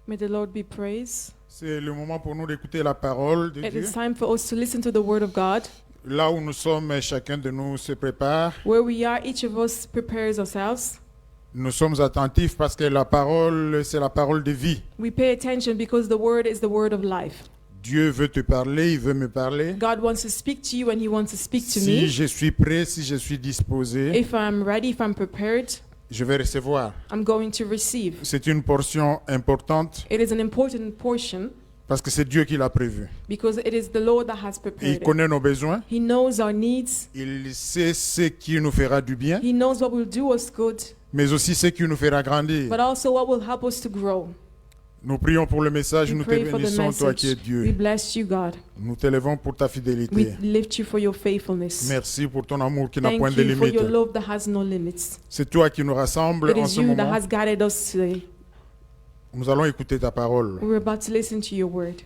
May the Lord be praised. C'est le moment pour nous d'écouter la parole de It Dieu. is time for us to listen to the word of God. Là où nous sommes, chacun de nous se prépare. Where we are, each of us prepares ourselves. Nous sommes attentifs parce que la parole, c'est la parole de vie. We pay attention because the word is the word of life. Dieu veut te parler, il veut me parler. God wants to speak to you and he wants to speak to Si me. je suis prêt, si je suis disposé, If I'm ready, if I'm prepared, je vais recevoir. I'm going to receive. C'est une portion importante It is an important portion parce que c'est Dieu qui l'a prévu. because it is the Lord that has Il prepared it. connaît nos besoins, He knows our needs. il sait ce qui nous fera du bien, He knows what will do us good, mais aussi ce qui nous fera grandir. but also what will help us to grow. Nous prions pour le message, We nous te pray for the bénissons, toi qui es message. Dieu. We bless you, God. Nous t'élevons pour ta We fidélité. lift you for your faithfulness. Merci pour ton amour qui n'a point Thank de you for limite. your love that has no limits. C'est toi qui nous rassemble It en is ce you that moment. has guided us today. Nous allons écouter ta parole. We're about to listen to your word.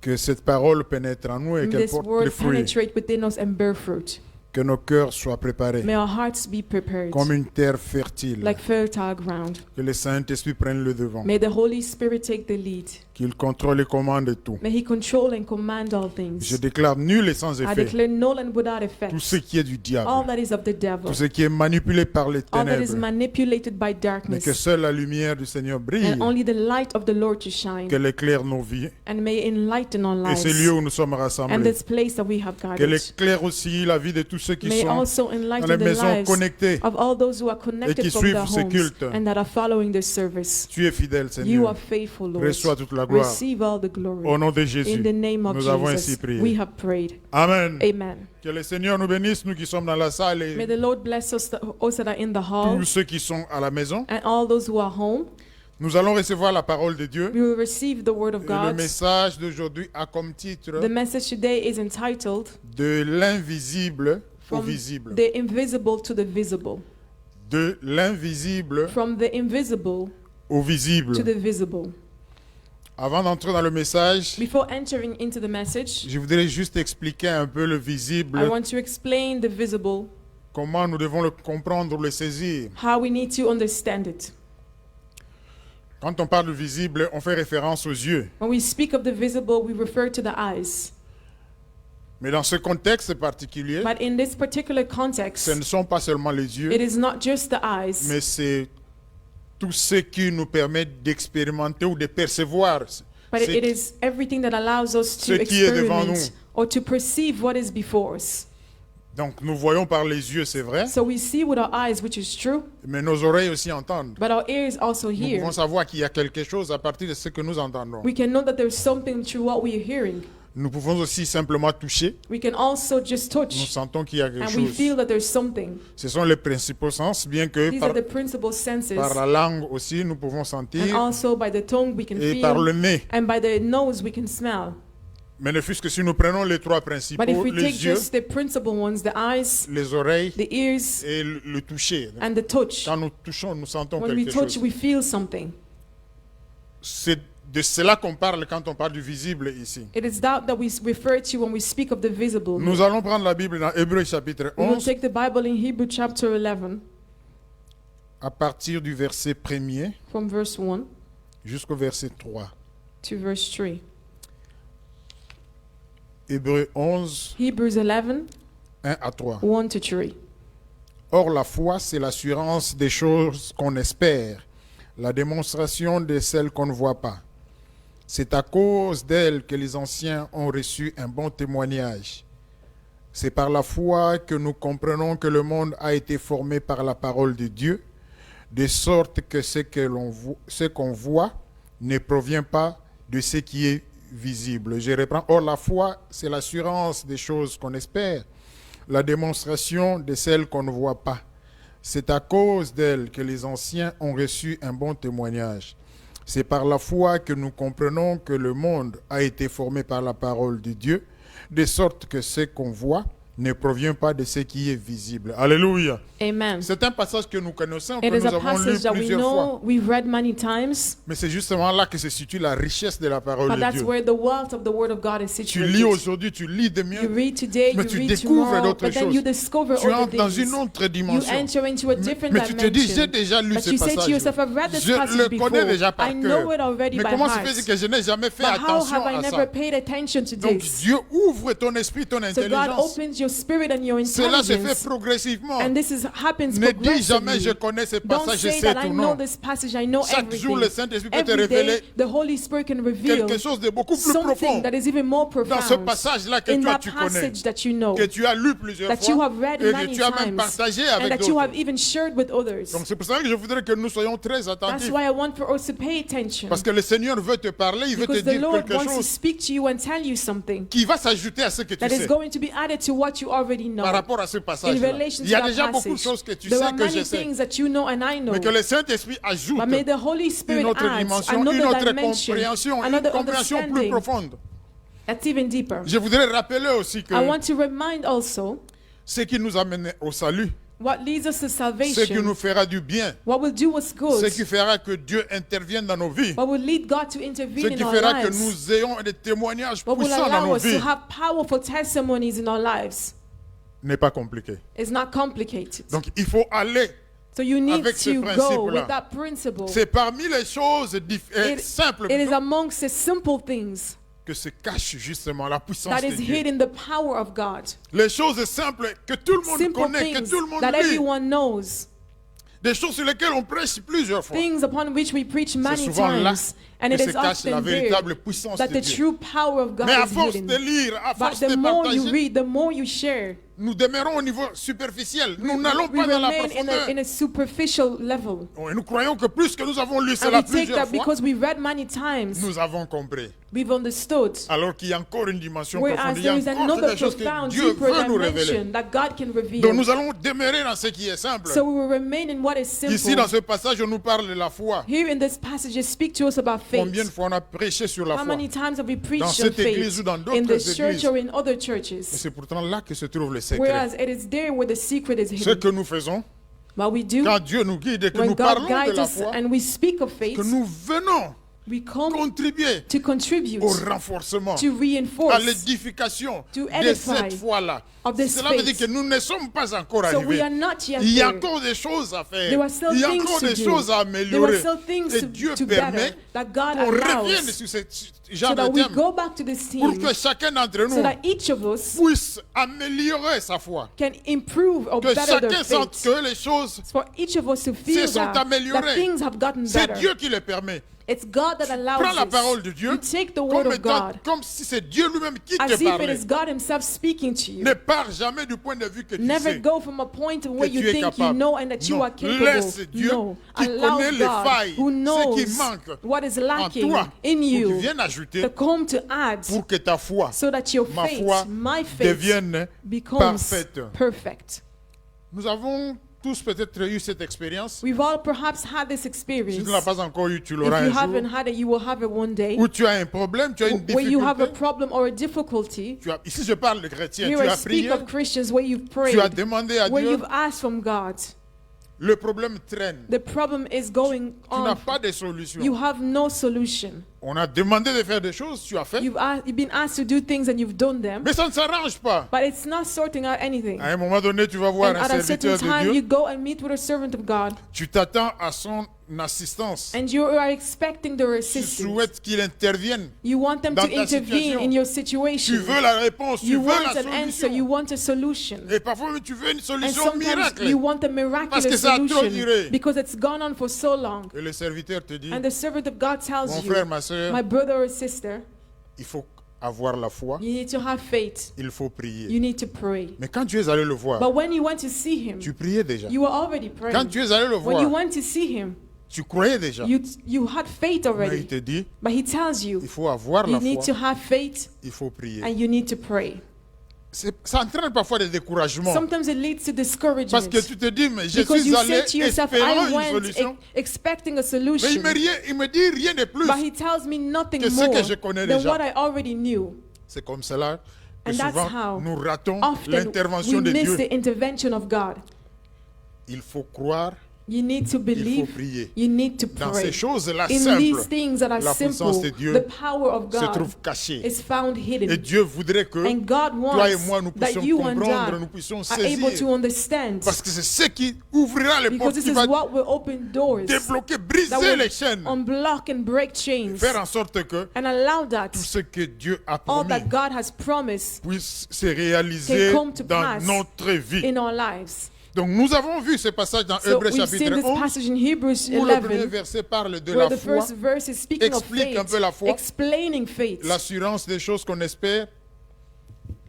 Que cette parole pénètre en nous et And qu'elle this porte word le fruit. penetrate within us and bear fruit. Que nos cœurs soient préparés May our hearts be prepared comme une terre fertile. like fertile ground. Que le Saint-Esprit prenne le devant. May the Holy Spirit take the lead. Qu'il contrôle et commande tout. May he control and command all Je things. déclare nul et sans I effet declare null and without effect tout ce qui est du all diable. that is of the devil, Tout ce qui est manipulé par les all that is ténèbres. manipulated by Mais que darkness, seule la lumière du Seigneur brille. and only the light of the Lord to shine, Qu'elle éclaire nos vies. and may enlighten our Et ce lives, lieu où nous sommes and rassemblés. this place that we have Qu'elle gathered. éclaire aussi la vie de tous ceux qui May sont also dans les enlighten the maisons lives connectées. of all those who are Et connected qui from suivent their ce homes culte. and that are following this service. Tu es fidèle, You Seigneur. are faithful, Lord. Reçois toute la gloire. Receive all the glory. Au nom de In Jésus. the name of Nous avons ainsi Jesus, prié. we have prayed. Amen. Amen. Que le Seigneur nous bénisse, nous qui sommes dans la salle May et the Lord bless us that are in the hall tous ceux qui sont à la maison. and all those who are home. Nous allons recevoir la parole de Dieu. We will receive the word of Et le God. message d'aujourd'hui a comme titre The message today is entitled De l'invisible au From visible. the invisible to the visible. De l'invisible From the invisible au visible. to the visible. Avant d'entrer dans le message, Before entering into the message, je voudrais juste expliquer un peu le visible, I want to explain the visible, comment nous devons le comprendre, le saisir. how we need to understand it. Quand on parle de visible, on fait référence aux yeux. When we speak of the visible, we refer to the eyes. Mais dans ce contexte particulier, But in this particular context, ce ne sont pas seulement les yeux, it is not just the eyes, mais c'est tout ce qui nous permet d'expérimenter ou de percevoir but ce it is everything that allows us ce to qui est devant experiment or to perceive what is before us. Donc nous voyons par les yeux, c'est vrai, So we see with our eyes, which is true, mais nos oreilles aussi entendent. but our ears also Nous hear. pouvons savoir qu'il y a quelque chose à partir de ce que nous entendons. We can know that there's something through what we are hearing. Nous pouvons aussi simplement toucher. We can also just Nous touch sentons qu'il y a quelque and we chose. feel that there's something. Ce sont les principaux sens, bien que These par, are the principal senses. par la langue aussi, nous pouvons And sentir, also by the tongue we can et par feel. le nez. And by the nose we can smell. Mais ne fût-ce que si nous prenons les trois principaux, But if we take les yeux, just the principal ones, the eyes, les oreilles the ears, et le toucher. and the touch, Quand nous touchons, nous sentons when we quelque touch, chose. we feel something. C'est de cela qu'on parle quand on parle du visible ici. It is that we refer to when we speak of the visible. Nous allons prendre la Bible dans Hébreux chapitre We will 11 take the Bible in Hebrew chapter 11 à partir du verset 1er from verse 1 jusqu'au verset 3. to verse 3. Hébreux 11, Hebrews 11, 1 à 3. 1 to 3. Or la foi, c'est l'assurance des choses qu'on espère, la démonstration de celles qu'on ne voit pas. C'est à cause d'elle que les anciens ont reçu un bon témoignage. C'est par la foi que nous comprenons que le monde a été formé par la parole de Dieu, de sorte que ce qu'on voit ne provient pas de ce qui est visible. Je reprends. Or la foi, c'est l'assurance des choses qu'on espère, la démonstration de celles qu'on ne voit pas. C'est à cause d'elle que les anciens ont reçu un bon témoignage. C'est par la foi que nous comprenons que le monde a été formé par la parole de Dieu, de sorte que ce qu'on voit ne provient pas de ce qui est visible. Alléluia. Amen. C'est un passage que nous connaissons, que It is nous a avons lu passage that we plusieurs fois. know, we've read many times, Mais c'est justement là que se situe la richesse de la parole but de that's Dieu. where the wealth of the Word of God is Tu lis situated. aujourd'hui, tu lis demain, You read today, mais you tu read découvres tomorrow, d'autres but then choses. you discover Tu other entres dans things. une autre You dimension. enter into a different Mais tu te dis, j'ai dimension. déjà lu But ce you say to passage. yourself, I've read this Je passage le before. connais déjà par I know cœur. it already Mais by comment se heart. fait que je n'ai jamais fait But how attention have I à never ça? paid attention to Donc this? Dieu ouvre ton esprit, ton So God intelligence. opens your spirit and your Cela se fait intelligence. progressivement. And this happens Ne dis jamais je progressively. connais ce Don't passage, je say sais that I tout, know non. this passage, I know Chaque jour, le everything. Saint-Esprit peut te Every day, révéler the Holy Spirit can reveal quelque chose de beaucoup plus something profond that is even more dans ce profound passage-là que in toi that tu connais, passage that you know, que tu as lu plusieurs that you fois have read et que many tu as même times, partagé and avec that you have d'autres. even shared with others. Donc c'est pour ça que je voudrais que nous soyons très That's attentifs. why I want for us to pay attention. Parce que le Seigneur veut te parler, il veut te Because the dire Lord quelque wants to chose speak to you and tell you something qui va s'ajouter à ce que tu that is sais going to be added to what you already know. par rapport à ce In passage-là. relation Il to y a that déjà beaucoup de passage, choses que tu there sais are que je many sais. things that you know and I know. Mais que le Saint-Esprit ajoute But may the Holy une Spirit autre add dimension, une another autre dimension, compréhension, une another compréhension plus understanding profonde. that's even deeper. Je voudrais rappeler aussi que I want to remind also ce qui nous amène au salut, what leads us to ce qui salvation, nous fera du bien, what will do us good, ce qui fera que Dieu intervienne dans nos vies, what will lead God to ce intervene qui in our fera que lives, nous ayons des témoignages what will puissants dans allow nos us to vies, have powerful testimonies in our lives. n'est pas compliqué. It's not complicated. Donc il faut aller. So you need avec ce to go principe-là. with that principle. C'est parmi les choses simples It is plutôt, amongst the simple things que se cache justement la puissance that de is Dieu. hidden the power of God. Les choses simples que tout le monde Simple connaît, que things tout le monde that lit. everyone knows. Des choses sur lesquelles on prêche plusieurs fois. Things upon which we preach C'est many souvent là times. And que it se is cache la often there véritable puissance that de the Dieu. true power of God Mais à is force hidden. de lire, à But force the de more you partager, read, the more you share. nous demeurons au niveau superficiel. Nous n'allons We pas dans la remain profondeur. in a superficial level. Et nous croyons que plus que nous avons lu And cela we take plusieurs that fois, because we read many times, nous avons compris. we've understood. Alors qu'il y a encore une dimension Whereas profonde. Il y there a is encore another des choses que profound, Dieu deeper veut nous révéler. dimension that God can Donc reveal. nous allons demeurer dans ce qui est simple. So we will remain in what is Ici, dans simple. ce passage, on nous parle de la foi. Here in this passage, it speaks to us about Combien de faith. fois on a prêché sur la How foi? many times have we Dans preached on cette église faith ou dans d'autres in this church églises. or in other Et churches? c'est pourtant là que se trouve le secret. Whereas it is there where the secret is Ce hidden. que nous faisons, What we do, quand Dieu nous guide et que when nous God parlons de guides la us foi, and we speak of faith, que nous venons we come contribuer to contribute, au renforcement, to à reinforce. l'édification to de edify cette foi-là. of this Cela veut dire faith. que nous ne sommes pas encore So we arrivés. are not yet Il y a there. encore des choses à faire. There are still Il y a things encore to des do. choses à There are améliorer. still things Et Dieu to permet better that God qu'on revienne allows, sur ce so genre de that we thème go back to this pour theme, que chacun d'entre so nous that each of us puisse améliorer sa foi. can improve or Que better chacun their sente faith. que les choses, For each of us to feel se sont that améliorées. things have gotten c'est better. Dieu qui le permet. It's God that allows Prends la this. parole de Dieu You take the word comme, of God comme si c'est Dieu lui-même qui as te if it parlait. is God himself speaking to you. Ne pars jamais du point de vue que tu Never sais. go from a point where que you tu es think you capable. know and that you Non. are capable. Laisse Dieu No. qui Allow connaît les God failles, who ce knows qui manque what is en lacking toi, in pour qu'il you vienne ajouter to come to add pour que ta foi so that your ma faith, foi my faith, devienne becomes parfaite. perfect. Nous avons tous peut-être eu cette expérience. We've all perhaps had this Si experience. tu ne l'as pas encore eu, tu If l'auras you un haven't jour. had it, you will have it one day. Où tu as un problème, tu as une Where you have a difficulté. problem or a difficulty. Ici, je parle de chrétien. Here Tu I as speak prié, of Christians where you've prayed, tu as demandé à where Dieu. you've asked from God. Le problème traîne. The problem is going Tu n'as on. pas de solution. You have no solution. On a demandé de faire des choses, tu as fait. You've been asked to do things and you've done them, Mais ça ne s'arrange pas. but it's not sorting out anything. À un moment donné, tu vas voir And un at a certain serviteur de time, you Dieu. go and meet with a servant of God, Tu t'attends à son assistance. and you are expecting their Tu assistance. souhaites qu'il intervienne. You want them dans to ta intervene situation. in your Tu situation. veux la réponse, tu You veux want la an answer. You solution. want a solution. Et parfois, même, tu veux une And solution sometimes miracle. you want a Parce miraculous que ça a trop solution duré. because it's gone on for so long. Et le serviteur te dit, And the servant of God tells mon you, frère, ma soeur, my brother or sister, il faut avoir la foi, you need to have faith. il faut prier. You need to pray. Mais quand tu es allé le voir, But when you went to see him, tu priais déjà. you were already Quand praying. tu es allé le When you voir, went to see him, tu croyais déjà. you had faith Mais il already. te dit, But he tells you, il faut avoir la you need to foi, have faith il faut prier. and you need to pray. Ça entraîne parfois des découragements. Sometimes it leads to discouragement. Parce que tu te dis, mais je Because suis you allé say to yourself, espérant I une went solution. expecting a Mais solution. il me dit rien de plus. But he tells me nothing que ce more que je connais than déjà. what I already knew. C'est comme cela And that's souvent, how nous ratons often l'intervention we de miss Dieu. the intervention of God. Il faut croire You need to believe. prier. You need to dans ces pray. choses-là In these simples. things that are La puissance simple, de Dieu the power of se God trouve cachée. is found Et hidden. Dieu voudrait que And God toi et wants moi, nous that puissions you and comprendre, I nous puissions are able to saisir. understand. Parce que c'est ce qui ouvrira les Because portes, this qui is va what will open doors débloquer, that briser les chaînes. will unblock and break chains Faire en sorte que and allow that tout ce que Dieu a all promis that God has promised puisse se réaliser can come to dans pass notre vie. in our lives. Donc nous avons vu ce passage dans So Hébreux we've chapitre seen this 11 passage in Hebrews où le premier 11 verset parle de where la the foi, first verse is speaking of explique un peu la faith, foi, explaining faith, l'assurance des choses qu'on espère,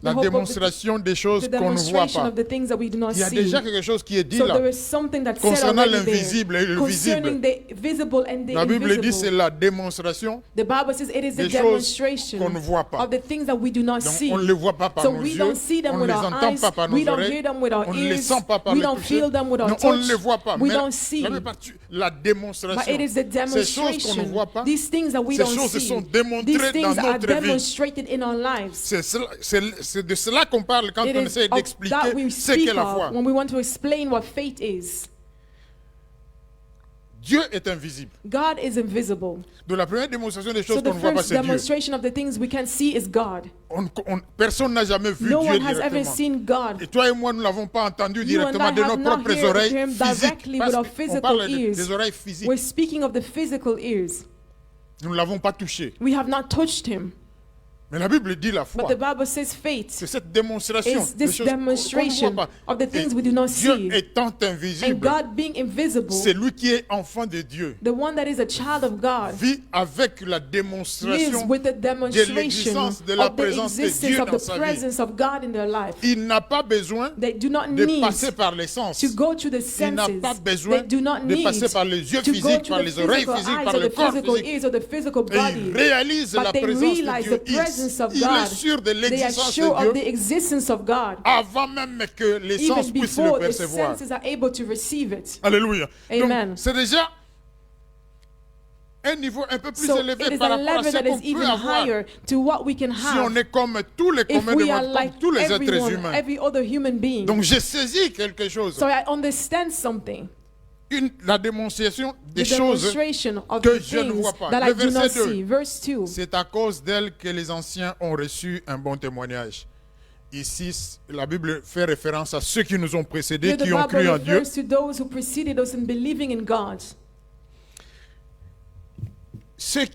la hope of the- démonstration des choses the qu'on ne voit demonstration pas. of the things that we do not Il y a see. déjà quelque chose qui est dit So là. there is something that's said Concernant already l'invisible et there le concerning the visible and the La Bible dit c'est invisible. la démonstration. The Bible says it is the des choses demonstration qu'on ne voit pas. of the things that we do not Donc see. on ne les voit pas par So nos we yeux, don't see them on ne with les our entend eyes, pas par nos we don't oreilles, hear them with our on ne les ears, sent pas par we le don't toucher. feel them with our Non, on ne touch, les voit pas. we Mais don't see. la But démonstration, it is the ces choses qu'on ne demonstration. voit pas, These things that we ces don't choses se see, sont these démontrées things dans are notre vie. demonstrated in our lives. C'est de cela qu'on parle quand It on is essaie of d'expliquer that we ce speak qu'est la of foi. when we want to explain what faith is. Dieu est invisible. God is invisible. Donc la première démonstration des So choses the qu'on ne voit pas, first c'est Dieu. demonstration of the things we can see is God. Personne n'a jamais vu No Dieu one has ever directement. seen God. Et toi et moi, nous ne l'avons pas entendu You and directement I de have nos not propres heard oreilles him physiques. directly Parce with our qu'on physical parle ears. des oreilles physiques. We're speaking of the physical ears. Nous ne l'avons pas touché. We have not touched him. Mais la Bible dit la foi. But the Bible says faith C'est cette démonstration is des this choses qu'on ne demonstration voit pas. of the things Et we do not Dieu see. étant And invisible, God being invisible, c'est lui qui est enfant de Dieu. the one that is a child of God, Vit avec la lives démonstration with the de demonstration l'existence de la of the présence de existence Dieu of dans the sa vie. presence of God in their life. Il n'a pas besoin They do not de need passer par les sens. to go through the Il n'a senses. pas besoin They do not de need passer par les yeux to go physiques, to par the les oreilles physical physiques, eyes par or le the corps physical physique. ears or the physical Et il body. réalise la But they présence de realize Dieu. the presence of Il est God. sûr de They are l'existence sure de of the Dieu existence of God. avant même que les sens Even puissent le before the percevoir. senses are able to receive it. Alléluia. Amen. Donc, c'est déjà un niveau un peu plus So élevé it is par a rapport à level ce that qu'on is peut even avoir higher to what we can si on have est comme tous les if communs de we are monde, like comme tous les êtres everyone, humains. every other human being. Donc j'ai saisi quelque chose. So I understand something. La démonstration des The choses, demonstration of que the je ne things vois pas. that Le I do not verset 2. see. Verse 2. c'est à cause d'elle que les anciens ont reçu un bon témoignage. Ici, la Bible fait référence à ceux qui nous ont précédés, Here the qui ont cru Bible en Dieu. refers to those who preceded us in believing in God. Ceux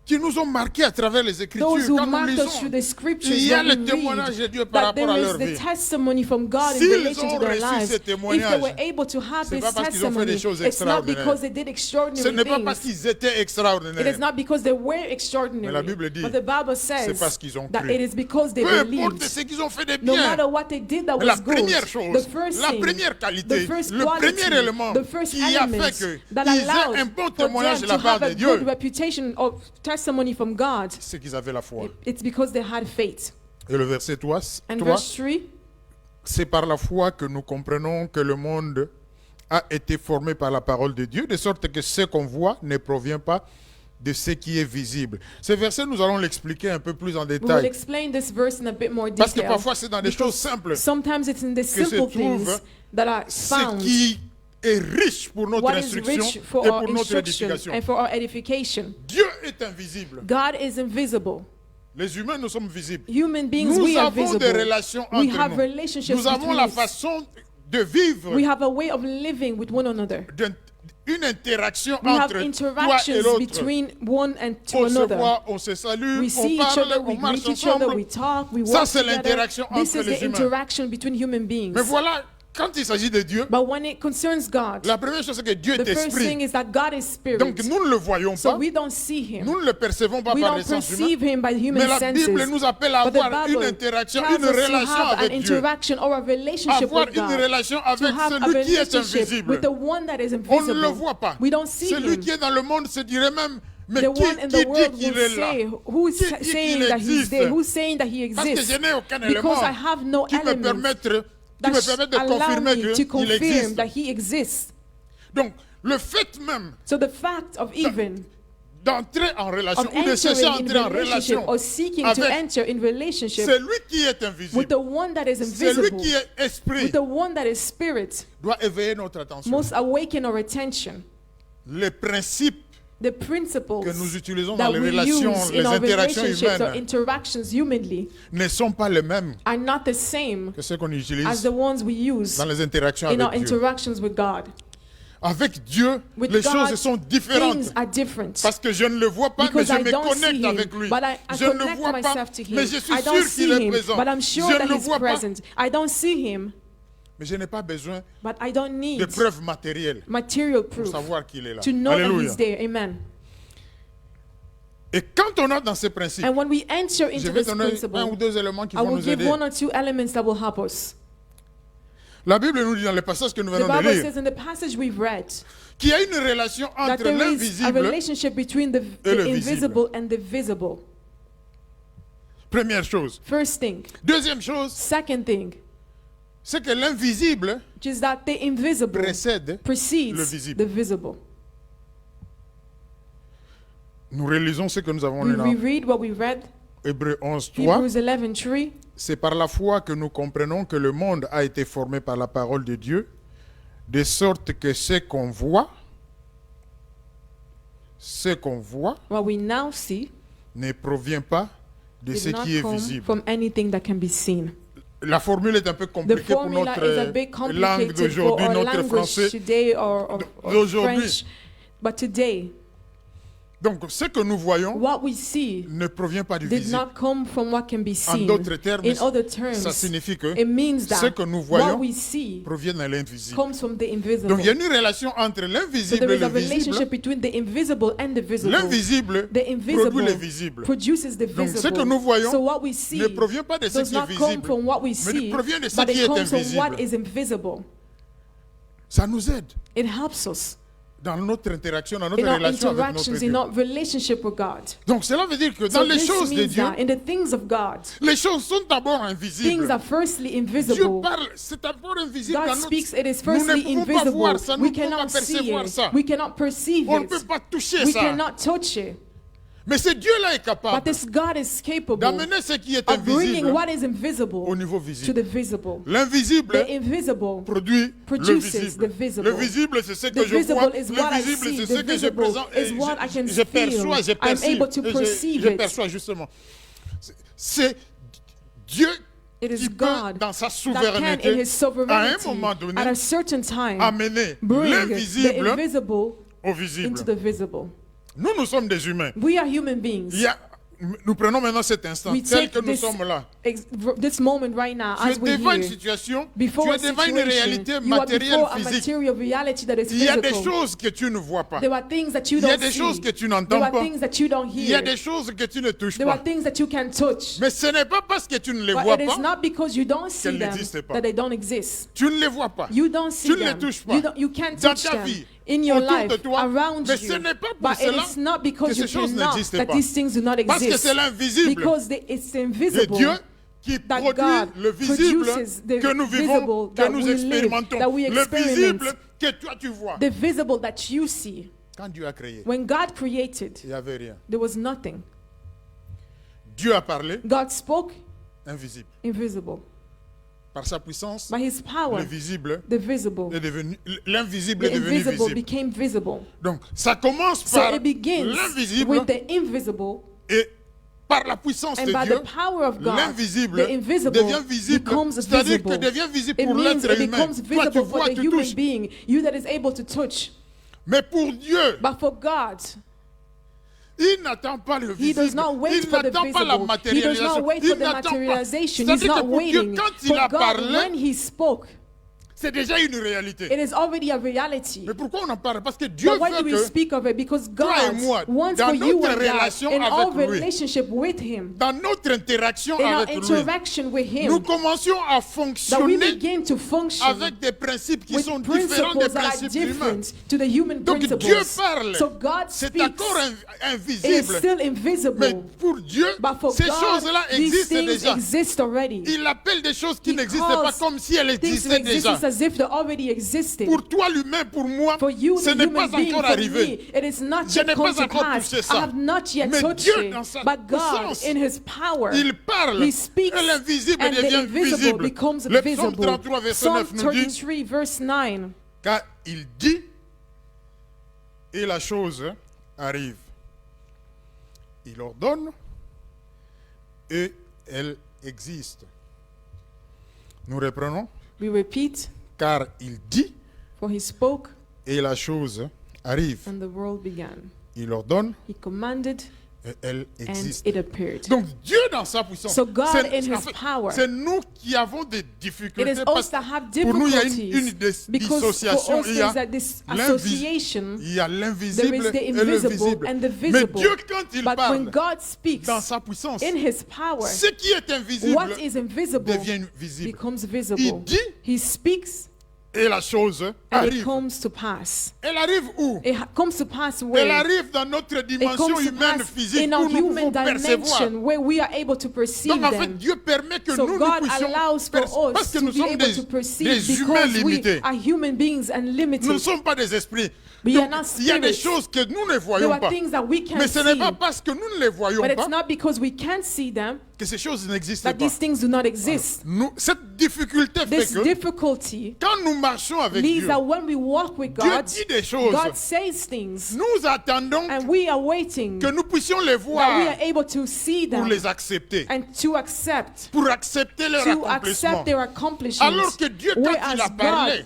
qui nous ont marqués à travers les Écritures. Those who Quand nous marked us lisons, through the scriptures, il y a when le we témoignage de read Dieu par that rapport à there leur is vie. the testimony from God in S'ils relation ont to their reçu lives. ce If they témoignage, were able to have c'est this pas parce qu'ils ont fait des testimony, choses it's not extraordinaires. because they did Ce extraordinary n'est pas parce things. qu'ils étaient It is extraordinaires. not because they were Mais la extraordinary. Bible dit, But the Bible c'est parce says qu'ils ont that cru. it is because they Peu importe believed. ce qu'ils ont fait de No bien. matter what they did that Mais la was good, première chose, the first la thing, première qualité, the first le quality, premier élément the first qui a element fait qu'ils that aient allowed un bon for témoignage them de la to part have de a Dieu, good reputation of testimony from God, c'est qu'ils avaient la foi. it's because they had faith. Et le verset 3, And verse 3, c'est par la foi que nous comprenons que le monde a été formé par la parole de Dieu, de sorte que ce qu'on voit ne provient pas de ce qui est visible. Ce verset, nous allons l'expliquer un peu plus en we will détail. explain this verse in a bit more Parce que detail. parfois, c'est dans des choses simples Sometimes it's in the que se simple trouve things that are ce found qui est riche pour notre what is instruction rich et for our pour notre instruction édification. and for our edification. Dieu est invisible. God is invisible. Les humains, nous sommes visibles. Human beings, Nous we are avons des visible. relations We entre have nous. relationships Nous avons between la us. façon de vivre, We have a way of living with one another. une interaction We have entre toi et interactions l'autre. between one and to On se another. voit, on se salue, We on see each parle, other, we on marche greet each other, ensemble. we talk, we Ça, walk c'est together. l'interaction This entre is les the humains. interaction between human beings. Mais voilà, quand il s'agit de Dieu, But when it concerns God, la première chose c'est que Dieu the est first thing esprit. is that God is spirit. Donc nous ne le voyons So pas, we don't see him. nous ne le percevons pas We par don't les sens humains. perceive him by human Mais la senses. Bible nous appelle à But the avoir une Bible interaction, tells une us to relation have an avec Dieu. interaction or a relationship Avoir with une God. relation To avec have a celui qui est relationship invisible. with the one that is On ne le invisible. voit pas. We don't see Celui him. qui est dans le monde se dirait même, mais The qui one in dit the world qu'il will est là? say, who is Qui dit saying qu'il that he's existe? there? Who's saying that he Parce que exists? je n'ai aucun élément Because I have no qui me element permette de allow confirmer me to qu'il confirm existe. that he exists. Donc, le fait même So the fact of even d'entrer en relation of ou de chercher à entering entrer in en relationship relation or seeking to avec enter in relationship celui qui est with invisible, the one that is celui invisible, qui est esprit, with the one that is spirit, doit éveiller notre attention. must awaken our attention. Les principes The principles que nous utilisons dans that les we relations, use les in our interactions relationships or humaines interactions humanly ne sont pas les mêmes are not the same que ceux qu'on as utilise the ones we use dans les interactions in our avec Dieu. interactions with God. Avec Dieu, With les God, choses sont différentes. things are different. Parce que je ne le vois pas, Because mais je I me don't see connecte him, avec lui. but I Je ne le connect vois pas, myself to him. mais je suis I don't sûr see qu'il est him, présent. but I'm sure Je that ne le he's vois pas, present. I don't see him, mais je n'ai pas besoin but I don't de need preuves matérielles material pour proof savoir qu'il est là. to know that Alléluia. he's there. Amen. Et quand on entre dans ces principes, And when we enter je into vais this donner un ou principle, deux éléments qui I vont will nous give aider. one or two elements that will help us. La Bible nous dit dans les passages que nous The venons de Bible lire says in the passage we've read qu'il y a une relation that entre there is a l'invisible. relationship between the le invisible and the visible. Première chose. First thing. Deuxième chose, Second thing, c'est que l'invisible which is that the invisible précède le precedes visible. the visible. Nous relisons ce que nous avons We lu dans reread what we read, Hébreux 11, 3. Hebrews 11:3. C'est par la foi que nous comprenons que le monde a été formé par la parole de Dieu, de sorte que ce qu'on voit What we now see ne provient pas de ce did not qui est come visible. from anything that can be seen. La formule est un peu The compliquée pour formula notre is a bit langue complicated for d'aujourd'hui, our notre language français. today or d'aujourd'hui. French. But today, Donc, ce que nous voyons what we see ne provient pas du did visible. not come from what can be En seen. d'autres termes, In other ça terms, signifie que it means ce that que nous what voyons we see provient de l'invisible. comes from the invisible. Donc, il y a une relation entre So l'invisible there et is le a relationship visible. between the invisible and the visible. L'invisible The invisible produit le visible. produces the Donc, visible. ce que nous voyons So what we see ne provient pas de ce does qui est not come visible, from what we mais see, provient de ce but qui it est comes from what invisible. is invisible. Ça nous aide It helps us dans notre interaction, dans notre in our relation avec notre interactions, Dieu. in our relationship with God. Donc, cela veut dire que So dans les this choses de means Dieu, that in the things of God, les choses sont d'abord things invisibles. are firstly Dieu invisible. parle, c'est d'abord invisible God dans notre... speaks, it is Nous ne firstly pouvons pas invisible. voir ça, nous We ne pouvons pas cannot see percevoir it. ça. We cannot perceive On ne peut it. pas toucher We ça. cannot touch it. Mais ce Dieu-là est But capable this God is capable d'amener ce qui est of bringing invisible what is au invisible niveau to visible. the visible. L'invisible The invisible produit le produces visible. the visible. Le visible, c'est ce The que je vois. visible is what I Le visible, see. c'est ce The que je visible présente. is what I can Je perçois, je feel. I'm perçois. able to perceive Je it. perçois justement. C'est Dieu It is qui peut, God dans sa that can, in souveraineté, His à un sovereignty, moment donné, at a certain time, amener bring the l'invisible invisible au into visible. the visible. Nous sommes des humains. We are human beings. Nous prenons maintenant cet instant, We tel take que nous this, sommes là. this moment right now, Tu es as we're devant une here, situation, before tu a es devant une situation, réalité you are matérielle, before a physique. material reality that is Il y a des physical. choses que tu ne vois pas. There are things that you Il y a don't des see. choses que tu There n'entends are pas. things that you don't Il y a hear. des choses que tu ne touches There are pas. things that you can touch. Mais ce n'est pas parce que tu ne les But vois it is pas, not because you don't see qu'elles them n'existent pas. that they don't exist. tu ne les vois pas. You don't see Tu ne les them. touches pas. You can't Dans touch ta them vie, in your autour life, de toi. around Mais you. ce n'est pas pour But it cela is not because que you ces choses cannot n'existent that pas. these things do not Parce que exist. c'est l'invisible Because it's de invisible Dieu qui that produit God le visible produces the que nous vivons, visible que that nous we live, expérimentons. that we Le experience. visible que toi tu vois. the visible that you see. Quand Dieu a créé, When God created, il n'y avait rien. there was nothing. Dieu a parlé, God spoke, invisible. invisible. Par sa puissance, By His power, le visible the visible, est devenu, l'invisible the est devenu invisible visible. became visible. Donc, ça commence So par it begins l'invisible with the invisible, et par la puissance and de by Dieu, the power of God, l'invisible the invisible devient visible. becomes C'est-à-dire visible. que devient visible It pour means l'être it humain. becomes Toi, tu visible vois, for the tu human touches. being, you that is able to touch. Mais pour Dieu, But for God, il n'attend pas le He visible. does not wait Il for the n'attend pas la visible. He does matérialisation. not wait Il for the n'attend pas. materialization. He's C'est-à-dire que not pour Dieu, waiting. quand il For a God, parlé, when He spoke, c'est déjà une réalité. it is already a reality. Mais pourquoi on en parle? Parce que Dieu But why veut do we que speak of it? Because toi et God moi, wants dans for you notre and I, relation in our avec lui, relationship with Him, dans notre interaction in our avec lui, interaction with nous Him, commencions à that we fonctionner begin to function avec des principes qui with sont différents des principles that are principes humains. different to the human Donc Dieu principles. parle. So God C'est speaks. encore It is invisible. still Mais invisible. pour Dieu, But for ces God, choses-là these existent things déjà. exist already. Il appelle des choses qui He n'existent pas calls comme si elles things to existaient exist déjà. as as if they already existed. Pour toi, l'humain, pour moi, For you, ce the n'est human pas being, encore for arrivé. me, it is not Je yet n'ai come pas to encore pass. touché ça. I have not yet Mais touched Dieu, it. dans sa But God, puissance, in His power, il parle, He speaks, et l'invisible and the devient invisible visible. becomes Le psaume visible. 33, verset Psalm 9 nous dit, 33, verse 9. car il dit, et la chose arrive. Il ordonne, et elle existe. Nous reprenons, We repeat, car il dit, for He spoke, et la chose arrive. and the world began. Il ordonne, He commanded, et elle and existe. it appeared. Donc Dieu dans sa puissance, So God c'est- in His en fait, power. c'est nous qui avons des It difficultés is parce us that have que pour nous il y a une difficulties because for dissociation, us il y there's a that this l'invisible, association. il y a There l'invisible is the et le invisible visible. and the Mais visible. Dieu quand il But when parle God speaks dans sa puissance, in His power, ce qui est invisible what is invisible devient visible. becomes Il visible. dit He speaks et la chose and it arrive. comes to pass. Elle arrive où? It comes to pass Elle where? arrive dans notre It dimension comes to humaine pass physique in où our nous human pouvons percevoir. dimension where we are able to perceive Donc en fait, them. Dieu permet que So nous God puissions allows for parce us que to nous be sommes able to perceive des humains because we limités. are human beings and Nous ne limited. sommes pas des esprits. We Donc, are not il y a des spirits. choses que nous ne There voyons are pas. things that we Mais can't ce n'est see. pas parce que nous ne les voyons But it's pas not because we can't see them que ces choses n'existent that pas. these things do not exist. Cette difficulté fait This que difficulty quand nous marchons avec means Dieu, that when we walk with Dieu God, dit des choses. God says things, Nous attendons and we are waiting que nous puissions les that we voir are able to see pour them les accepter, and to accept pour accepter leur to accomplissement. accept their accomplishments. Alors que Dieu, quand Whereas il a God, parlé,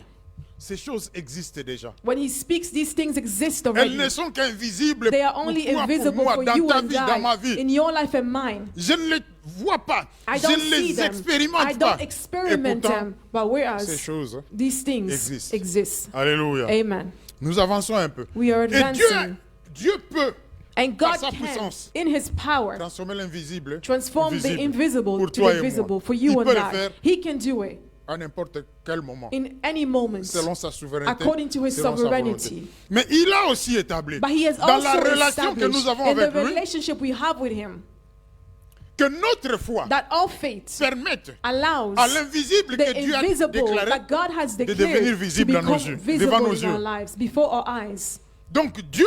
ces choses existent déjà. when He speaks, these things exist Elles already. ne sont qu'invisibles They are pour only toi, pour invisible moi, for dans you ta and vie, dans ma I, vie. in your life and mine. Je ne les vois pas. I Je don't ne see les them. I expérimente pas. don't Et experiment pourtant, them. But ces whereas choses these things existent. exist. Alléluia. Amen. Nous avançons un peu. We are Et advancing. Dieu peut And God par sa can, puissance, in His power, transformer l'invisible transform the visible invisible pour to toi the et moi. visible for Il you peut and le I. faire He can do it à n'importe quel moment, in any moment selon sa souveraineté, according to His selon sa sovereignty. volonté. Mais il a aussi établi, But He has dans la also relation que nous established avons in the avec lui, relationship we have with Him que notre foi that all faith permette allows à l'invisible the que Dieu a invisible déclaré that God has de declared devenir to visible à nos become yeux, visible devant nos in our yeux. lives, before our eyes. Donc Dieu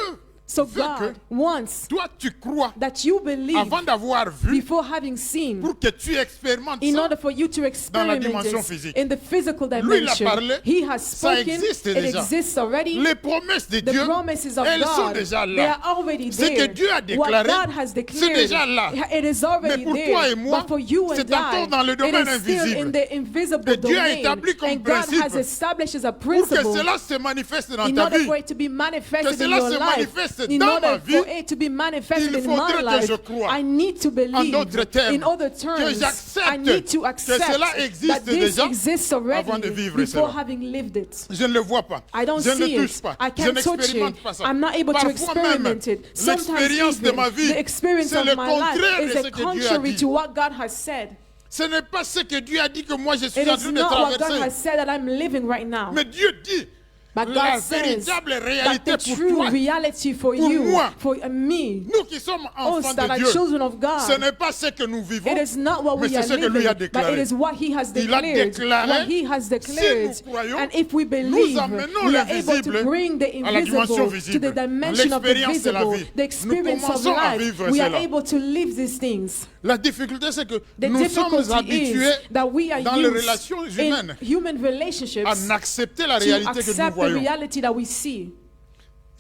So veut God que wants toi tu crois that you believe avant d'avoir vu before having seen, pour que tu expérimentes in ça. order for you to experiment dimension this physique. in the physical Lui, il a dimension. parlé, He has ça spoken, existe it déjà. exists already. Les promesses de The Dieu, promises of elles sont God, déjà they là. are already Ce que there. Dieu a What déclaré, God has c'est declared, déjà là. it is already Mais pour there. toi et moi, But for you and c'est encore dans le I, it domaine is still invisible. in the invisible Et Dieu a domain. établi comme And God principe has established as a pour que principle cela se manifeste dans in ta order vie. for it to be manifested Que in cela your se life, manifeste in dans ma order vie, for it to be manifested il in faudrait my que life, je croie. I need to En believe. d'autres termes, In other que terms, j'accepte I need to que accept cela that existe this déjà exists avant de already vivre before cela. having lived it. Je ne le vois pas. I don't Je ne see le it. touche pas. I Je can't touch n'expérimente it. pas ça. I'm not able to Parfois experiment même, it. Sometimes l'expérience de even ma vie, the experience c'est of le my life contraire de is ce a que Dieu a contrary dit. to what God has said. Ce n'est pas ce que Dieu a dit que moi je suis It en is train de not what God has traverser. said that I'm living right now. Mais Dieu dit But la God says véritable that réalité the pour true toi. reality for pour you, moi. for me, Nous qui sommes enfants us that de are Dieu, children of ce God, n'est pas ce que nous vivons, it is not what mais we c'est are ce que lui living, a but it déclaré. is what He has Il a declared. déclaré, What He has declared. si nous croyons, And if we nous believe, amenons we are able to l'invisible bring the à la dimension invisible to visible. the dimension of the L'expérience de la visible, vie. the experience Nous of commençons à life. vivre We are cela. able to live these things. La difficulté, c'est que The nous sommes difficulty habitués is that we are dans les used relations in humaines human relationships à accepter la to réalité que nous accept the voyons. reality that we see.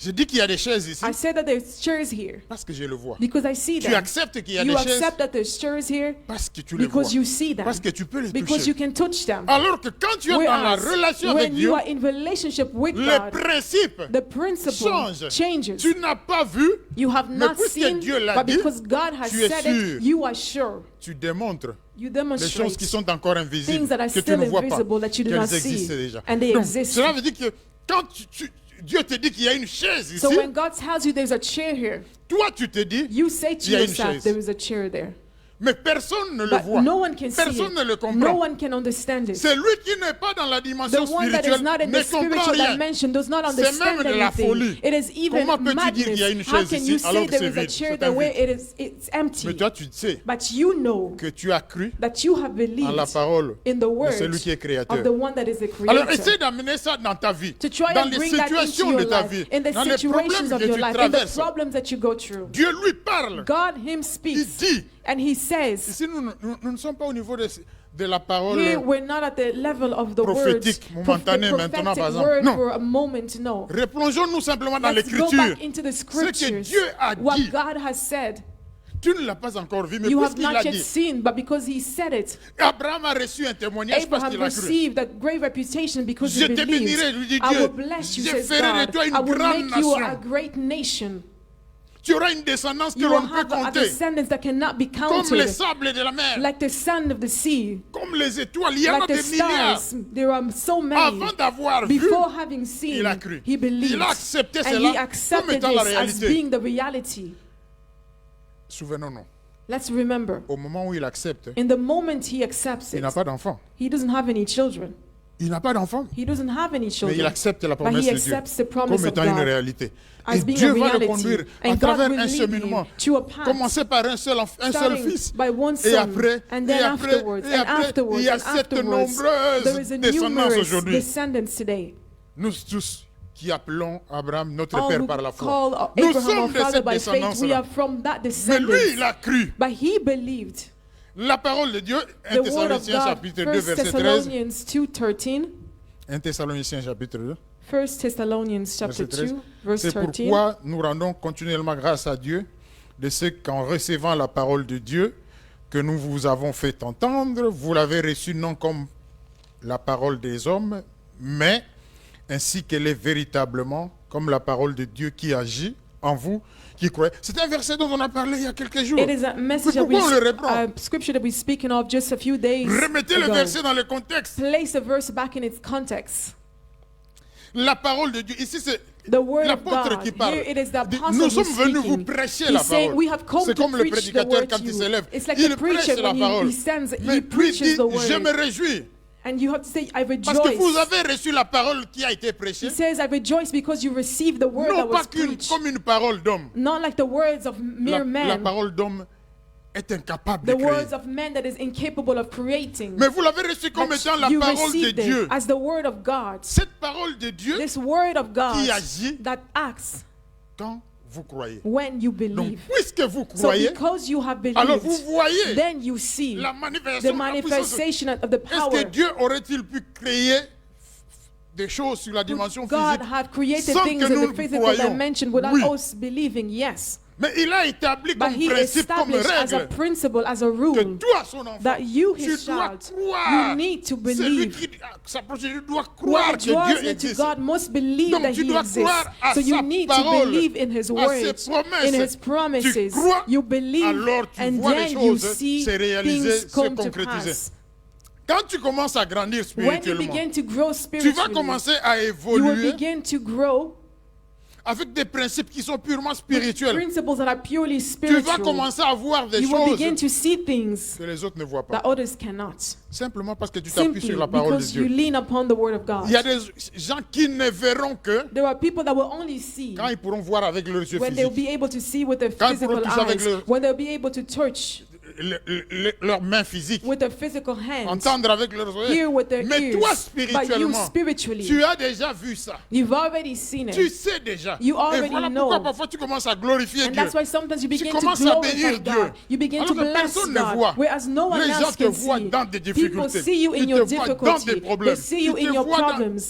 Je dis qu'il y a des chaises ici I said that there's chairs here parce que je le vois. because I see Tu them. acceptes qu'il y a You des chaises accept that there's chairs here parce que tu les vois. because you see them. Parce que tu peux les Because you toucher. can touch them. Alors que quand tu es dans la Whereas relation avec when Dieu, you are in relationship with les God, principes the principle changent. changes. Tu n'as pas vu, You have mais not puisque seen, Dieu l'a but dit, because God has tu es said sûr. it, you are sure. tu démontres You les choses demonstrate qui sont encore invisibles, things that are que tu still ne vois pas, invisible that you do not qu'elles see, existent déjà. and they Donc, exist. cela veut dire que quand Dieu te dit qu'il y a une chaise ici, So when God tells you there's a chair here, toi tu te dis, you say to il y a une yourself, chaise. there is a chair there. Mais personne ne le but voit. no one can see Personne ne le it. No comprend. one can understand it. C'est lui qui n'est pas dans la The dimension one that is spirituelle not in ne the comprend spiritual rien. dimension does not C'est même understand de la anything. folie. It is even Comment peux-tu dire qu'il y a une madness. How chaise can ici you alors say que there c'est is a vide? chair C'est there where vide. it's Mais empty? toi, tu sais But you know que tu as cru that you have en believed la parole in the de word celui qui est of créateur. the one that is the Alors, creator. essaie d'amener ça dans ta vie, To try dans and les bring that into situations de your ta life, vie, in the dans les problèmes situations of que your tu life, in the traverses. problems that you go through. Dieu lui parle. God him Il speaks dit. and he says, Ici, nous ne sommes pas au niveau de la parole. here we're not at the level of the words, prophétique, momentané maintenant, par exemple. word Non. for a moment, no. Replongeons-nous simplement dans Let's go l'écriture. back into the Ce que scriptures. Dieu a What dit. God has said. Tu ne l'as pas encore vu, mais You have puisqu'il not l'a yet dit, seen, but because he said it, Abraham a reçu un témoignage parce Abraham qu'il a cru. received a great reputation because Je he te believed. bénirai, lui dit I Dieu. will bless you, Je says ferai de God. toi une I will grande make you a nation. great nation. Tu auras une descendance que You l'on will ne peut have a compter. descendants that cannot be Comme les counted, sables de la mer. like the sand of the sea, Comme les étoiles. Il y en a like the des milliards. stars. There are so many. Avant d'avoir vu, Before having seen, il a cru. he believed, Il a accepté and cela he comme accepted étant la this as réalité. being the reality. Souvenons-nous, Let's remember, au moment où il accepte, in the moment he accepts il it, n'a pas d'enfant. he doesn't have any children. Il n'a pas d'enfant. He doesn't have any Mais il children. accepte la But promesse he de Dieu accepts the promise comme of étant une God réalité. as Et being Dieu a va le reality. conduire à And God travers will un lead cheminement. him to a path, Commencer par un seul starting fils. by one Et son, après, and et then après, afterwards, et and après, afterwards, il y a and cette afterwards. There nombreuse is a descendance numerous aujourd'hui. descendants today. Nous tous qui appelons Abraham notre All père who par la foi. call Nous Abraham our sommes de father cette by faith, we descendance-là. are from that Mais lui, il descendant. a cru. But he believed. La parole de Dieu, 1 The word of Thessaloniciens God, chapitre 2, 1 verset 13. Thessalonians 2:13. 1 Thessaloniciens chapitre 2, 1 Thessalonians chapter verset 13. 2, verse C'est 13. pourquoi nous rendons continuellement grâce à Dieu de ce qu'en recevant la parole de Dieu que nous vous avons fait entendre, vous l'avez reçue non comme la parole des hommes, mais ainsi qu'elle est véritablement comme la parole de Dieu qui agit en vous qui croyez. C'est un verset dont on a parlé il y a quelques jours. It is a message that pourquoi on le reprend? scripture that we're speaking of just a few days Remettez le ago. verset dans le contexte. Place the verse back in its context. La parole de Dieu. Ici, c'est The word of l'apôtre God. qui parle. Here it is the Dit, apostle nous who's sommes venus vous speaking. prêcher He's la saying, parole. we have come C'est to comme le preach the prédicateur word quand to il you. s'élève. It's like Il the preacher prêche la when parole. he stands, Mais he lui preaches dit, the word. je me réjouis. And you have to say, I Parce que vous rejoice. avez reçu la parole qui a été prêchée. He says, I rejoice because you received the word Non that pas was preached. comme une parole d'homme. Not like the words of mere La man. parole d'homme est incapable The de créer. words of man that is incapable of creating. Mais vous l'avez reçu comme But étant la you parole de received it Dieu. as the word of God. Cette parole de Dieu This word of God qui agit that acts quand vous croyez. when you Donc, believe. puisque vous So croyez, because you have alors vous believed, voyez then you see la the manifestation. manifestation of the Est-ce power. que Dieu aurait-il pu créer des choses sur la dimension God physique have created sans things que in nous the le physical croyions? dimension without Oui. us believing, yes. Mais il a établi But comme he principe, comme established as a règle, principle, as a que rule, toi, son enfant, that you, tu his dois child, croire. you need to Celui believe. qui s'approche de Dieu doit croire Whoever que draws Dieu near to existe. God must believe Donc that tu he dois exists. croire à So you sa need to parole, believe in his à words, ses promesses. in his promises. Tu crois, You believe, alors tu and vois les then you choses see se réaliser, things se come to concrétiser. pass. Quand tu commences à grandir When you spirituellement, begin to grow tu vas spiritually, commencer à you will évoluer begin to grow avec des principes qui sont purement with spirituels. principles that are purely Tu vas spiritual. commencer à voir des You will choses begin to see things que les autres ne voient pas. that others cannot. Simplement parce que tu t'appuies Simply sur la parole de because you Dieu. lean upon the word of God. Il y a des gens qui ne verront que There are people that will only see quand ils pourront voir avec leurs yeux when they'll physiques, be able to see with their Quand ils physical pourront toucher avec eyes, leur- when they'll be able to touch leurs mains physiques, with their physical hands, entendre avec leurs oreilles. hear with their Mais toi, ears. But you spirituellement, spiritually, tu as déjà vu ça. you've already seen Tu it. sais déjà. You Et already voilà know. pourquoi parfois tu commences à glorifier And Dieu. that's why sometimes you Tu begin to commences à glorify bénir Dieu. God. You begin Alors to que bless personne ne God, voit. whereas no one Les gens else te can voient see. dans des People difficultés. see you in Ils your te voient dans difficulty. des problèmes. They see you Ils in te your voient dans problems.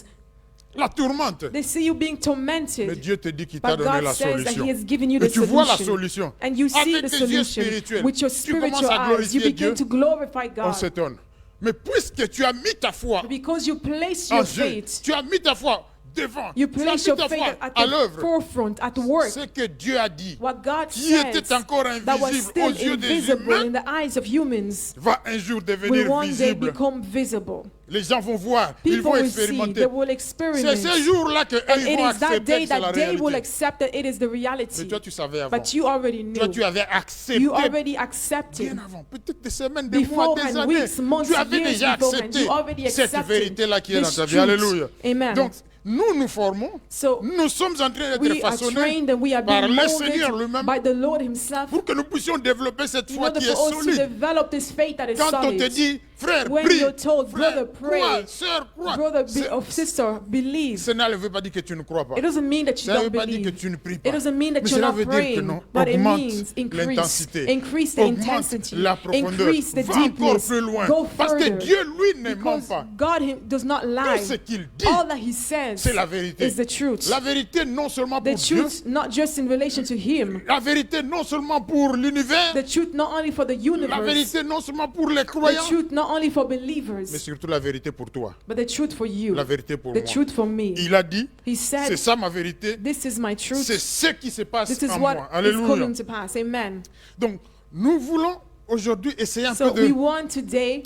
la tourmente. They see you being Mais tormented. Dieu te dit qu'il t'a But donné God la says that solution. He has given you Et the tu vois la solution. solution. And you see Avec the tes yeux solution. spirituels, With your tu commences spiritual à eyes, you glorifier begin Dieu. to glorify On God. s'étonne. Mais puisque tu as mis ta foi Because you place en your Dieu, faith, tu as mis ta foi devant. You Tu as place mis your ta faith foi at à the l'œuvre. forefront, at work. Ce que Dieu a dit, What God qui était says encore that was invisible aux still yeux des invisible in humains, the eyes of humans va un jour will devenir one day visible. become visible. Les gens vont voir, ils People vont will see, expérimenter. they will C'est experiment. ce jour-là qu'eux, And ils it vont is that accepter day que c'est la that they will réalité. accept that it is the Mais reality. toi, tu savais avant. But you already Toi, knew. tu avais accepté You already accepted. bien avant, peut-être des semaines, des mois, des Beforehand, années. weeks, months, Tu avais years déjà beforehand. accepté You already cette accepted vérité-là qui est dans this ta vie. truth. Alléluia. Amen. Donc, nous formons. So Nous sommes en train d'être we are façonnés trained and we are par being le Seigneur molded lui-même by the Lord Himself pour que nous puissions développer cette in foi order qui est for us to solide. develop this faith that is Quand on te solid. dit, frère, When prie, you're told, frère, brother, pray, crois, sœur, crois, brother or ce- sister, believe. cela ne veut pas dire que tu ne crois pas. It doesn't mean that you Ça ne don't veut pas dire que believe. tu ne pries pas. It doesn't mean that Mais you're cela not veut dire que praying, non, but it augmente means increase, l'intensité, increase the augmente intensity, la profondeur, increase the va encore deepness, plus loin. go Parce que further. Dieu, lui, ne ment Because pas. God does not Tout lie. ce qu'il dit, All that He says c'est la vérité. is the truth. La vérité non seulement The pour Dieu, truth not just in relation to Him. la vérité non seulement pour l'univers, The truth not only for the la universe. vérité non seulement pour les The croyants, truth not only for mais believers, surtout la vérité pour toi, but the truth for you. la vérité pour The moi. truth for me. Il a dit, He c'est said, ça ma vérité, this is my truth. c'est ce qui se passe This is en what moi. is Alléluia. coming to pass. Amen. Donc, nous voulons aujourd'hui essayer un So peu we want today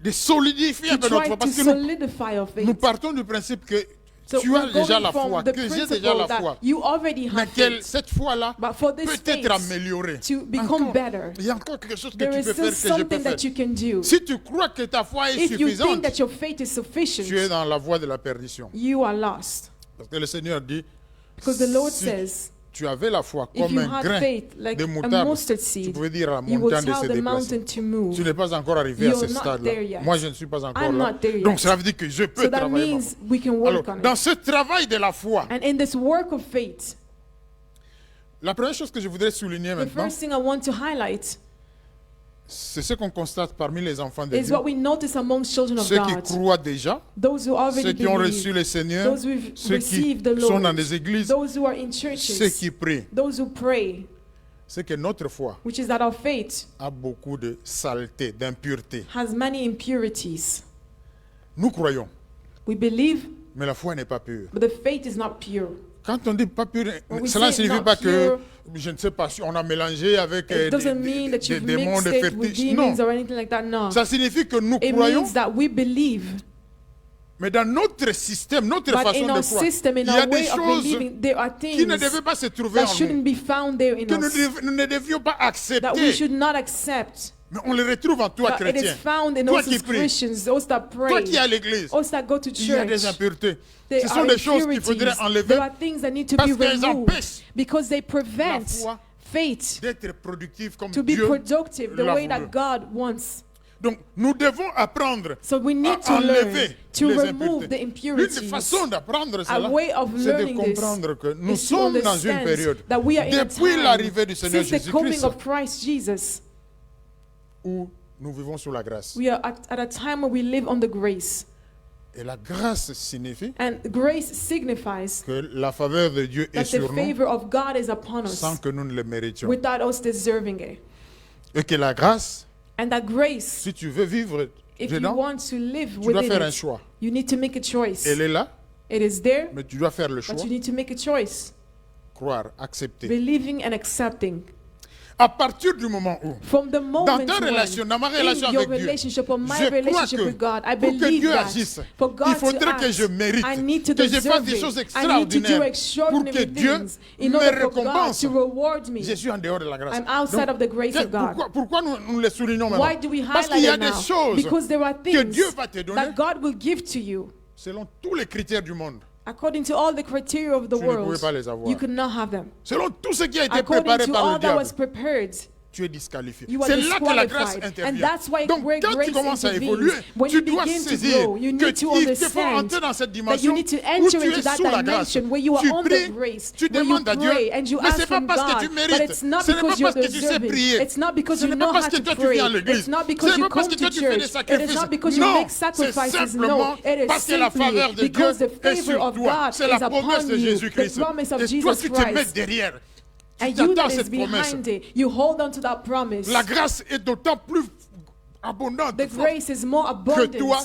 de solidifier un to peu notre try foi, to parce que nous, solidify our nous faith. partons du principe que So tu as we're déjà going la foi, from the que j'ai déjà principle la that foi, you already mais have que faith. cette foi-là But for this peut être faith améliorée. to become Encore, better, il y a encore quelque chose que there tu is peux still faire, que je peux something faire. that you can do. Si tu crois que ta foi est If you think suffisante, that your faith is tu es sufficient, dans la voie de la perdition. you are lost. Parce que le Seigneur dit, Because the Lord si says, tu avais la foi if comme you un had grain faith like de a moutarde, mustard tu seed, pouvais dire à la you will montagne de se tell the déplacer. mountain to move. Tu n'es pas encore arrivé à You're ce not stade-là. there yet. Moi, je ne suis pas encore I'm là. not there Donc, yet. cela veut dire que je peux So that travailler. means we can work Alors, on dans it. ce travail de la foi, And in this work of faith, la première chose que je voudrais souligner the maintenant, first thing I want to highlight c'est ce qu'on constate parmi les enfants de is Dieu. what we notice amongst children of Ceux qui God. croient déjà, Those who already ceux qui ont believe, reçu le Seigneur, those who ceux qui received the sont dans Lord, des églises, those who are in ceux churches, qui prient. those who pray, C'est que notre foi which is that our faith a beaucoup de saleté, d'impureté. has many impurities. Nous croyons, We believe, mais la foi n'est pas pure. but the faith is not pure. Quand on dit pas pur, When we cela ne say signifie not pas que, pure, je ne sais pas, si on a mélangé avec It doesn't mean that des you've démons, mixed des it with fétiches. Non, demons or anything like that. No. ça signifie que nous It croyons, means that we believe, mais dans notre système, notre but façon in de our croire, system, in il y a our des way of choses believing, there are qui ne things devaient pas se trouver that en nous, shouldn't be found there in que us, nous ne devions pas that we accepter, should not accept. mais on les retrouve en toi, But it is chrétien. found in Toi us qui as pries, Christians, those that toi pray, qui es à l'église, those that go to il y a des church. impuretés. There Ce sont are des choses qu'il faudrait impurities. enlever There are things that need to parce be qu'elles removed empêchent because they la prevent foi faith d'être productive comme to be Dieu productive the l'a way voulu. that God wants. Donc, nous devons apprendre So we need à to learn enlever to les remove the impuretés. Une impurities. façon d'apprendre A cela, way of c'est de learning this comprendre que nous is to sommes dans une understand période, that we are in a depuis time l'arrivée du Seigneur since the coming Jésus-Christ, of Christ Jesus. où nous vivons sous la grâce. We are at a time where we live on the grace. Et la grâce signifie And grace signifies que la faveur de Dieu est that the sur nous favor of God is upon sans us que nous ne le méritions. without us deserving it. Et que la grâce, And that grace, si tu veux vivre if you dedans, want to live tu dois within faire un it, choix. you need to make a choice. Elle est là, It is there, mais tu dois faire le choix, but you need to make a choice. croire, accepter. Believing and accepting. À partir du moment où, From the moment dans ta relation, dans ma when, relation in your avec Dieu, relationship or my je crois relationship que with God, I pour que believe Dieu that agisse, for il God to faudrait que act, je mérite, I need to que je fasse deserve des choses it. I need to do extraordinaires pour que extraordinary Dieu things in me order for God récompense. to reward me. Je suis en dehors de la grâce. I'm outside of the grace of God. Pourquoi nous les soulignons Why maintenant? do we Parce qu'il y highlight a it des now? choses Because there are que things Dieu va te donner that God will give to you selon tous les critères du monde. according to all the criteria of the Tu ne pouvais world. pas les avoir. You could not have them. Selon tout ce qui a été According préparé to par le all that diable, was prepared, tu es disqualifié. you are C'est là que la grâce disqualified. intervient. And that's why Donc, where quand tu grace commences à intervenes. évoluer, When tu you dois begin to saisir grow, you que need to il te faut understand entrer dans cette that you dimension need to où enter tu es into that sous la grâce. dimension where you are Tu on pries, the grace, tu where you demandes à Dieu, pray and you mais ask c'est pas from parce que God. tu But mérites, it's not ce n'est pas because you're parce que tu sais deserving. prier, It's not because ce you n'est know pas how parce que to toi tu pray. viens à l'église, It's not ce because n'est you pas parce come que to toi tu fais des church. It is sacrifices. not because you Non, make c'est sacrifices. simplement No, it is parce que la faveur simply de Dieu because the est favor sur of toi. God C'est is la promesse upon de you. The Jésus-Christ. promise of Et toi Jesus tu te mets Christ. derrière. Tu And you t'attends that is cette promesse. behind it, you hold on to that promise. La grâce est d'autant plus abondante The forte, grace is more que toi, abundant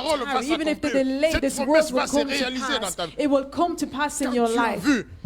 parole va tarry, even if they s'accomplir. delay, Cette this promesse word va will se come to réaliser dans pass. ta vie. It will come to pass in Quand your tu as life. vu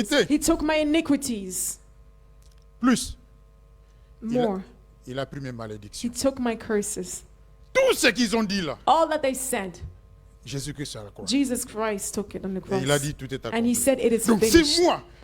iniquités. He took my iniquities. Plus, More. il a pris mes He malédictions. took my curses. Tout ce qu'ils ont dit là, All that they said, Jésus-Christ à la croix. Jesus Christ took it on the Et cross. il a dit tout est And he accompli. said it is Donc c'est finished. moi,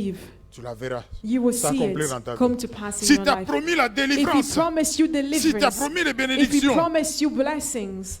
believe, tu la verras. you will see s'accomplir dans ta it vie. come to pass in Si your tu as life. promis la If He délivrance, promised you si tu as deliverance, promis les if He bénédictions, promised you blessings,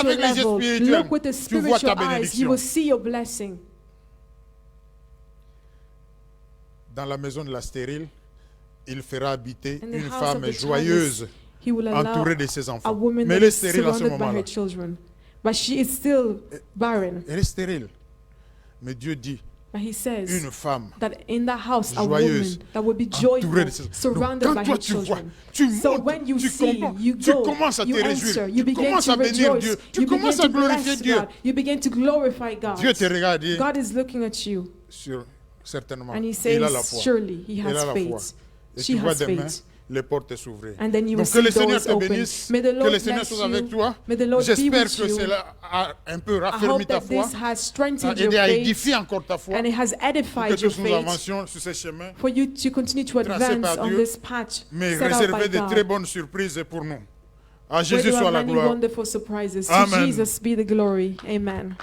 avec les yeux level, spirituels, look with the tu vois ta spiritual eyes, you bénédiction. will see your blessing. Dans la maison de la stérile, il fera habiter In the une house femme of the joyeuse, childless, he will allow entourée de ses a enfants. woman Mais that elle est is stérile en ce surrounded by moment-là. her children. but she is still barren. Elle est stérile. Mais Dieu dit, But he says une femme that in that house a joyeuse, woman that will be entourée joyful, de ses... surrounded Donc, by quand toi her tu vois, children. tu So montes, when you tu see, comprends, you tu go, commences à te you réjouir, answer, you tu begin commences to à bénir rejoice, Dieu, tu you begin commences to à glorifier bless Dieu. God, you begin to glorify God. Dieu te regarde et God is looking at you certainement, and he il a la says, foi. surely he Il a has la foi. faith. Et She tu vois has demain faith. les portes s'ouvrir. And then you will Donc que le see Seigneur doors te open. bénisse, May the que Lord le Seigneur bless soit avec you. toi. May the Lord be J'espère with que you. cela a un peu I raffermi hope ta that foi, this has a strengthened your aidé à faith édifier encore ta foi, and it has pour edified que your nous faith avancions sur ce chemin, for you to continue to tracé advance par on Dieu, this path mais set out by réserver de très God. bonnes surprises pour nous. À Where Jésus there soit are la many gloire. wonderful surprises. To Amen. Jesus be the glory. Amen.